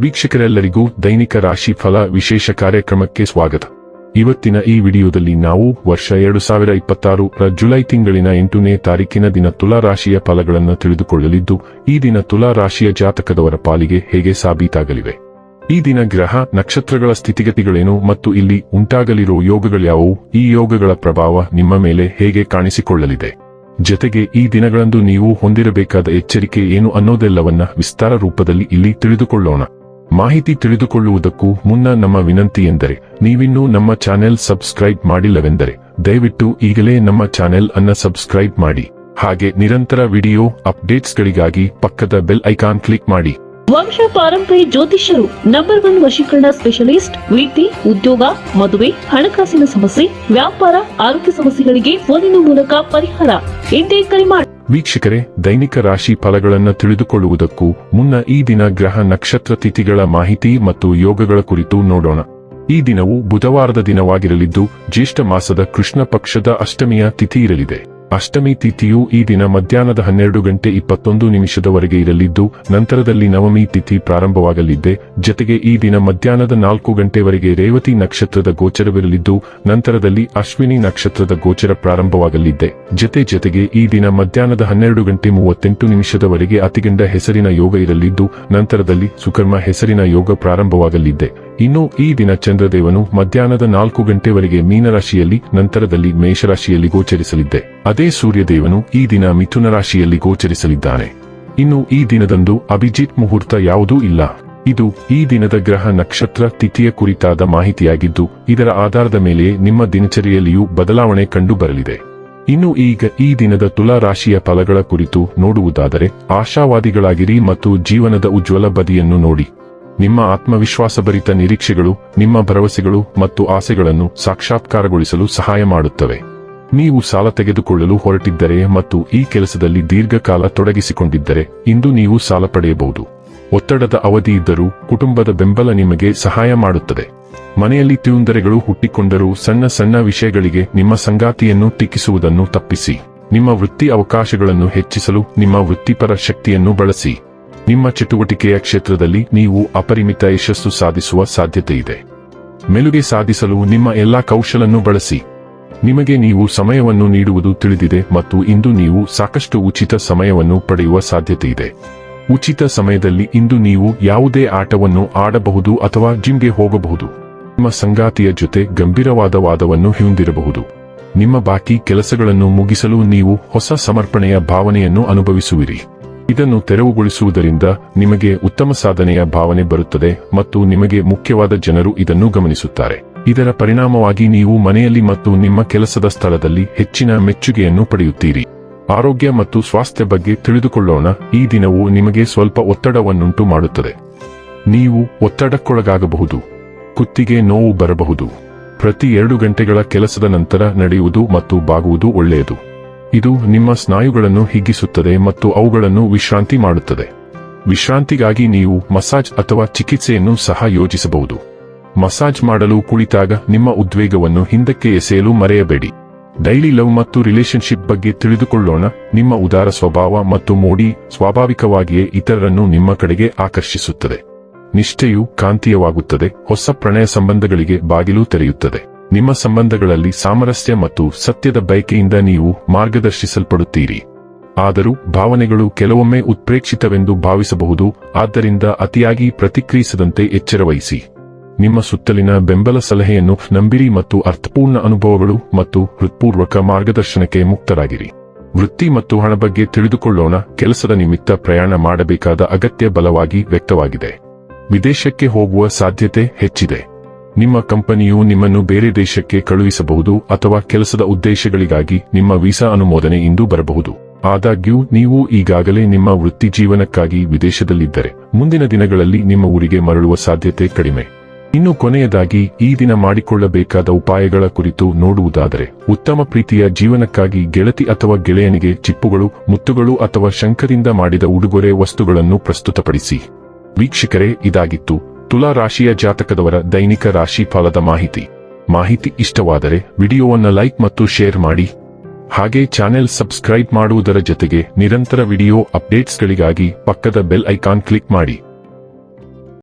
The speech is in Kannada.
ವೀಕ್ಷಕರೆಲ್ಲರಿಗೂ ದೈನಿಕ ರಾಶಿ ಫಲ ವಿಶೇಷ ಕಾರ್ಯಕ್ರಮಕ್ಕೆ ಸ್ವಾಗತ. ಇವತ್ತಿನ ಈ ವಿಡಿಯೋದಲ್ಲಿ ನಾವು ವರ್ಷ 2026 ರ ಜುಲೈ ತಿಂಗಳಿನ 8ನೇ ತಾರೀಕಿನ ದಿನ ತುಲಾ ರಾಶಿಯ ಫಲಗಳನ್ನು ತಿಳಿದುಕೊಳ್ಳಲಿದ್ದು, ಈ ದಿನ ತುಲಾ ರಾಶಿಯ ಜಾತಕದವರ ಪಾಲಿಗೆ ಹೇಗೆ ಸಾಬೀತಾಗಲಿವೆ, ಈ ದಿನ ಗ್ರಹ ನಕ್ಷತ್ರಗಳ ಸ್ಥಿತಿಗತಿಗಳೇನು ಮತ್ತು ಇಲ್ಲಿ ಉಂಟಾಗಲಿರುವ ಯೋಗಗಳ್ಯಾವುವು, ಈ ಯೋಗಗಳ ಪ್ರಭಾವ ನಿಮ್ಮ ಮೇಲೆ ಹೇಗೆ ಕಾಣಿಸಿಕೊಳ್ಳಲಿದೆ, ಜೊತೆಗೆ ಈ ದಿನಗಳಂದು ನೀವು ಹೊಂದಿರಬೇಕಾದ ಎಚ್ಚರಿಕೆ ಏನು ಅನ್ನೋದೆಲ್ಲವನ್ನ ವಿಸ್ತಾರ ರೂಪದಲ್ಲಿ ಇಲ್ಲಿ ತಿಳಿದುಕೊಳ್ಳೋಣ. ಮಾಹಿತಿ ತಿಳಿದುಕೊಳ್ಳುವುದಕ್ಕೂ ಮುನ್ನ ನಮ್ಮ ವಿನಂತಿ ಎಂದರೆ, ನೀವಿನ್ನೂ ನಮ್ಮ ಚಾನೆಲ್ ಸಬ್ಸ್ಕ್ರೈಬ್ ಮಾಡಿಲ್ಲವೆಂದರೆ ದಯವಿಟ್ಟು ಈಗಲೇ ನಮ್ಮ ಚಾನೆಲ್ ಅನ್ನ ಸಬ್ಸ್ಕ್ರೈಬ್ ಮಾಡಿ. ಹಾಗೆ ನಿರಂತರ ವಿಡಿಯೋ ಅಪ್ಡೇಟ್ಸ್ಗಳಿಗಾಗಿ ಪಕ್ಕದ ಬೆಲ್ ಐಕಾನ್ ಕ್ಲಿಕ್ ಮಾಡಿ. ವಂಶ ಪಾರಂಪರ್ಯ ಜ್ಯೋತಿಷ್ಯರು ನಂಬರ್ 1 ವಶೀಕರಣ ಸ್ಪೆಷಲಿಸ್ಟ್. ವೃತ್ತಿ, ಉದ್ಯೋಗ, ಮದುವೆ, ಹಣಕಾಸಿನ ಸಮಸ್ಯೆ, ವ್ಯಾಪಾರ, ಆರೋಗ್ಯ ಸಮಸ್ಯೆಗಳಿಗೆ ಫೋನಿನ ಮೂಲಕ ಪರಿಹಾರ. ಇಂದೇ ಕರೆ ಮಾಡಿ. ವೀಕ್ಷಕರೇ, ದೈನಿಕ ರಾಶಿ ಫಲಗಳನ್ನು ತಿಳಿದುಕೊಳ್ಳುವುದಕ್ಕೂ ಮುನ್ನ ಈ ದಿನ ಗ್ರಹ ನಕ್ಷತ್ರ ತಿಥಿಗಳ ಮಾಹಿತಿ ಮತ್ತು ಯೋಗಗಳ ಕುರಿತು ನೋಡೋಣ. ಈ ದಿನವು ಬುಧವಾರದ ದಿನವಾಗಿರಲಿದ್ದು, ಜ್ಯೇಷ್ಠ ಮಾಸದ ಕೃಷ್ಣ ಪಕ್ಷದ ಅಷ್ಟಮಿಯ ತಿಥಿ ಇರಲಿದೆ. ಅಷ್ಟಮಿ ತಿಥಿಯು ಈ ದಿನ ಮಧ್ಯಾಹ್ನದ 12:21 ಇರಲಿದ್ದು, ನಂತರದಲ್ಲಿ ನವಮಿ ತಿಥಿ ಪ್ರಾರಂಭವಾಗಲಿದೆ. ಜೊತೆಗೆ ಈ ದಿನ ಮಧ್ಯಾಹ್ನದ 4 ರೇವತಿ ನಕ್ಷತ್ರದ ಗೋಚರವಿರಲಿದ್ದು, ನಂತರದಲ್ಲಿ ಅಶ್ವಿನಿ ನಕ್ಷತ್ರದ ಗೋಚರ ಪ್ರಾರಂಭವಾಗಲಿದೆ. ಜೊತೆಗೆ ಈ ದಿನ ಮಧ್ಯಾಹ್ನದ 12:38 ಅತಿಗಂಡ ಹೆಸರಿನ ಯೋಗ ಇರಲಿದ್ದು, ನಂತರದಲ್ಲಿ ಸುಕರ್ಮ ಹೆಸರಿನ ಯೋಗ ಪ್ರಾರಂಭವಾಗಲಿದೆ. ಇನ್ನು ಈ ದಿನ ಚಂದ್ರದೇವನು ಮಧ್ಯಾಹ್ನದ 4 ಮೀನರಾಶಿಯಲ್ಲಿ, ನಂತರದಲ್ಲಿ ಮೇಷರಾಶಿಯಲ್ಲಿ ಗೋಚರಿಸಲಿದೆ. ಅದೇ ಸೂರ್ಯದೇವನು ಈ ದಿನ ಮಿಥುನ ರಾಶಿಯಲ್ಲಿ ಗೋಚರಿಸಲಿದ್ದಾನೆ. ಇನ್ನು ಈ ದಿನದಂದು ಅಭಿಜಿತ್ ಮುಹೂರ್ತ ಯಾವುದೂ ಇಲ್ಲ. ಇದು ಈ ದಿನದ ಗ್ರಹ ನಕ್ಷತ್ರ ತಿಥಿಯ ಕುರಿತಾದ ಮಾಹಿತಿಯಾಗಿದ್ದು, ಇದರ ಆಧಾರದ ಮೇಲೆ ನಿಮ್ಮ ದಿನಚರಿಯಲ್ಲಿಯೂ ಬದಲಾವಣೆ ಕಂಡು ಬರಲಿದೆ. ಇನ್ನು ಈಗ ಈ ದಿನದ ತುಲಾ ರಾಶಿಯ ಫಲಗಳ ಕುರಿತು ನೋಡುವುದಾದರೆ, ಆಶಾವಾದಿಗಳಾಗಿರಿ ಮತ್ತು ಜೀವನದ ಉಜ್ವಲ ಬದಿಯನ್ನು ನೋಡಿ. ನಿಮ್ಮ ಆತ್ಮವಿಶ್ವಾಸಭರಿತ ನಿರೀಕ್ಷೆಗಳು ನಿಮ್ಮ ಭರವಸೆಗಳು ಮತ್ತು ಆಸೆಗಳನ್ನು ಸಾಕ್ಷಾತ್ಕಾರಗೊಳಿಸಲು ಸಹಾಯ ಮಾಡುತ್ತವೆ. ನೀವು ಸಾಲ ತೆಗೆದುಕೊಳ್ಳಲು ಹೊರಟಿದ್ದರೆ ಮತ್ತು ಈ ಕೆಲಸದಲ್ಲಿ ದೀರ್ಘಕಾಲ ತೊಡಗಿಸಿಕೊಂಡಿದ್ದರೆ ಇಂದು ನೀವು ಸಾಲ ಪಡೆಯಬಹುದು. ಒತ್ತಡದ ಅವಧಿ ಇದ್ದರೂ ಕುಟುಂಬದ ಬೆಂಬಲ ನಿಮಗೆ ಸಹಾಯ ಮಾಡುತ್ತದೆ. ಮನೆಯಲ್ಲಿ ತೊಂದರೆಗಳು ಹುಟ್ಟಿಕೊಂಡರೂ ಸಣ್ಣ ಸಣ್ಣ ವಿಷಯಗಳಿಗೆ ನಿಮ್ಮ ಸಂಗಾತಿಯನ್ನು ಟೀಕಿಸುವುದನ್ನು ತಪ್ಪಿಸಿ. ನಿಮ್ಮ ವೃತ್ತಿ ಅವಕಾಶಗಳನ್ನು ಹೆಚ್ಚಿಸಲು ನಿಮ್ಮ ವೃತ್ತಿಪರ ಶಕ್ತಿಯನ್ನು ಬಳಸಿ. ನಿಮ್ಮ ಚಟುವಟಿಕೆಯ ಕ್ಷೇತ್ರದಲ್ಲಿ ನೀವು ಅಪರಿಮಿತ ಯಶಸ್ಸು ಸಾಧಿಸುವ ಸಾಧ್ಯತೆ ಇದೆ. ಮೆಲುಗೆ ಸಾಧಿಸಲು ನಿಮ್ಮ ಎಲ್ಲಾ ಕೌಶಲನ್ನು ಬಳಸಿ. ನಿಮಗೆ ನೀವು ಸಮಯವನ್ನು ನೀಡುವುದು ತಿಳಿದಿದೆ ಮತ್ತು ಇಂದು ನೀವು ಸಾಕಷ್ಟು ಉಚಿತ ಸಮಯವನ್ನು ಪಡೆಯುವ ಸಾಧ್ಯತೆ ಇದೆ. ಉಚಿತ ಸಮಯದಲ್ಲಿ ಇಂದು ನೀವು ಯಾವುದೇ ಆಟವನ್ನು ಆಡಬಹುದು ಅಥವಾ ಜಿಮ್ಗೆ ಹೋಗಬಹುದು. ನಿಮ್ಮ ಸಂಗಾತಿಯ ಜೊತೆ ಗಂಭೀರವಾದ ವಾದವನ್ನು ಹೊಂದಿರಬಹುದು. ನಿಮ್ಮ ಬಾಕಿ ಕೆಲಸಗಳನ್ನು ಮುಗಿಸಲು ನೀವು ಹೊಸ ಸಮರ್ಪಣೆಯ ಭಾವನೆಯನ್ನು ಅನುಭವಿಸುವಿರಿ. ಇದನ್ನು ತೆರವುಗೊಳಿಸುವುದರಿಂದ ನಿಮಗೆ ಉತ್ತಮ ಸಾಧನೆಯ ಭಾವನೆ ಬರುತ್ತದೆ ಮತ್ತು ನಿಮಗೆ ಮುಖ್ಯವಾದ ಜನರು ಇದನ್ನು ಗಮನಿಸುತ್ತಾರೆ. ಇದರ ಪರಿಣಾಮವಾಗಿ ನೀವು ಮನೆಯಲ್ಲಿ ಮತ್ತು ನಿಮ್ಮ ಕೆಲಸದ ಸ್ಥಳದಲ್ಲಿ ಹೆಚ್ಚಿನ ಮೆಚ್ಚುಗೆಯನ್ನು ಪಡೆಯುತ್ತೀರಿ. ಆರೋಗ್ಯ ಮತ್ತು ಸ್ವಾಸ್ಥ್ಯ ಬಗ್ಗೆ ತಿಳಿದುಕೊಳ್ಳೋಣ. ಈ ದಿನವು ನಿಮಗೆ ಸ್ವಲ್ಪ ಒತ್ತಡವನ್ನುಂಟು ಮಾಡುತ್ತದೆ. ನೀವು ಒತ್ತಡಕ್ಕೊಳಗಾಗಬಹುದು. ಕುತ್ತಿಗೆ ನೋವು ಬರಬಹುದು. ಪ್ರತಿ 2 ಗಂಟೆಗಳ ಕೆಲಸದ ನಂತರ ನಡೆಯುವುದು ಮತ್ತು ಬಾಗುವುದು ಒಳ್ಳೆಯದು. ಇದು ನಿಮ್ಮ ಸ್ನಾಯುಗಳನ್ನು ಹಿಗ್ಗಿಸುತ್ತದೆ ಮತ್ತು ಅವುಗಳನ್ನು ವಿಶ್ರಾಂತಿ ಮಾಡುತ್ತದೆ. ವಿಶ್ರಾಂತಿಗಾಗಿ ನೀವು ಮಸಾಜ್ ಅಥವಾ ಚಿಕಿತ್ಸೆಯನ್ನು ಸಹ ಯೋಜಿಸಬಹುದು. ಮಸಾಜ್ ಮಾಡಲು ಕುಳಿತಾಗ ನಿಮ್ಮ ಉದ್ವೇಗವನ್ನು ಹಿಂದಕ್ಕೆ ಎಸೆಯಲು ಮರೆಯಬೇಡಿ. ಡೈಲಿ ಲವ್ ಮತ್ತು ರಿಲೇಶನ್ಶಿಪ್ ಬಗ್ಗೆ ತಿಳಿದುಕೊಳ್ಳೋಣ. ನಿಮ್ಮ ಉದಾರ ಸ್ವಭಾವ ಮತ್ತು ಮೋಡಿ ಸ್ವಾಭಾವಿಕವಾಗಿಯೇ ಇತರರನ್ನು ನಿಮ್ಮ ಕಡೆಗೆ ಆಕರ್ಷಿಸುತ್ತದೆ. ನಿಷ್ಠೆಯು ಕಾಂತೀಯವಾಗುತ್ತದೆ. ಹೊಸ ಪ್ರಣಯ ಸಂಬಂಧಗಳಿಗೆ ಬಾಗಿಲು ತೆರೆಯುತ್ತದೆ. ನಿಮ್ಮ ಸಂಬಂಧಗಳಲ್ಲಿ ಸಾಮರಸ್ಯ ಮತ್ತು ಸತ್ಯದ ಬಯಕೆಯಿಂದ ನೀವು ಮಾರ್ಗದರ್ಶಿಸಲ್ಪಡುತ್ತೀರಿ. ಆದರೂ ಭಾವನೆಗಳು ಕೆಲವೊಮ್ಮೆ ಉತ್ಪ್ರೇಕ್ಷಿತವೆಂದು ಭಾವಿಸಬಹುದು. ಆದ್ದರಿಂದ ಅತಿಯಾಗಿ ಪ್ರತಿಕ್ರಿಯಿಸದಂತೆ ಎಚ್ಚರವಹಿಸಿ. ನಿಮ್ಮ ಸುತ್ತಲಿನ ಬೆಂಬಲ ಸಲಹೆಯನ್ನು ನಂಬಿರಿ ಮತ್ತು ಅರ್ಥಪೂರ್ಣ ಅನುಭವಗಳು ಮತ್ತು ಹೃತ್ಪೂರ್ವಕ ಮಾರ್ಗದರ್ಶನಕ್ಕೆ ಮುಕ್ತರಾಗಿರಿ. ವೃತ್ತಿ ಮತ್ತು ಹಣ ಬಗ್ಗೆ ತಿಳಿದುಕೊಳ್ಳೋಣ. ಕೆಲಸದ ನಿಮಿತ್ತ ಪ್ರಯಾಣ ಮಾಡಬೇಕಾದ ಅಗತ್ಯ ಬಲವಾಗಿ ವ್ಯಕ್ತವಾಗಿದೆ. ವಿದೇಶಕ್ಕೆ ಹೋಗುವ ಸಾಧ್ಯತೆ ಹೆಚ್ಚಿದೆ. ನಿಮ್ಮ ಕಂಪನಿಯು ನಿಮ್ಮನ್ನು ಬೇರೆ ದೇಶಕ್ಕೆ ಕಳುಹಿಸಬಹುದು ಅಥವಾ ಕೆಲಸದ ಉದ್ದೇಶಗಳಿಗಾಗಿ ನಿಮ್ಮ ವೀಸಾ ಅನುಮೋದನೆ ಇಂದು ಬರಬಹುದು. ಆದಾಗ್ಯೂ ನೀವು ಈಗಾಗಲೇ ನಿಮ್ಮ ವೃತ್ತಿ ಜೀವನಕ್ಕಾಗಿ ವಿದೇಶದಲ್ಲಿದ್ದರೆ ಮುಂದಿನ ದಿನಗಳಲ್ಲಿ ನಿಮ್ಮ ಊರಿಗೆ ಮರಳುವ ಸಾಧ್ಯತೆ ಕಡಿಮೆ. ಇನ್ನು ಕೊನೆಯದಾಗಿ ಈ ದಿನ ಮಾಡಿಕೊಳ್ಳಬೇಕಾದ ಉಪಾಯಗಳ ಕುರಿತು ನೋಡುವುದಾದರೆ, ಉತ್ತಮ ಪ್ರೀತಿಯ ಜೀವನಕ್ಕಾಗಿ ಗೆಳತಿ ಅಥವಾ ಗೆಳೆಯನಿಗೆ ಚಿಪ್ಪುಗಳು, ಮುತ್ತುಗಳು ಅಥವಾ ಶಂಖದಿಂದ ಮಾಡಿದ ಉಡುಗೊರೆ ವಸ್ತುಗಳನ್ನು ಪ್ರಸ್ತುತಪಡಿಸಿ. ವೀಕ್ಷಕರೇ, ಇದಾಗಿತ್ತು ತುಲಾ ರಾಶಿಯ ಜಾತಕದವರ ದೈನಿಕ ರಾಶಿ ಫಲದ ಮಾಹಿತಿ ಇಷ್ಟವಾದರೆ ವಿಡಿಯೋವನ್ನು ಲೈಕ್ ಮತ್ತು ಶೇರ್ ಮಾಡಿ. ಹಾಗೆ ಚಾನೆಲ್ ಸಬ್ಸ್ಕ್ರೈಬ್ ಮಾಡುವುದರ ಜೊತೆಗೆ ನಿರಂತರ ವಿಡಿಯೋ ಅಪ್ಡೇಟ್ಸ್ಗಳಿಗಾಗಿ ಪಕ್ಕದ ಬೆಲ್ ಐಕಾನ್ ಕ್ಲಿಕ್ ಮಾಡಿ.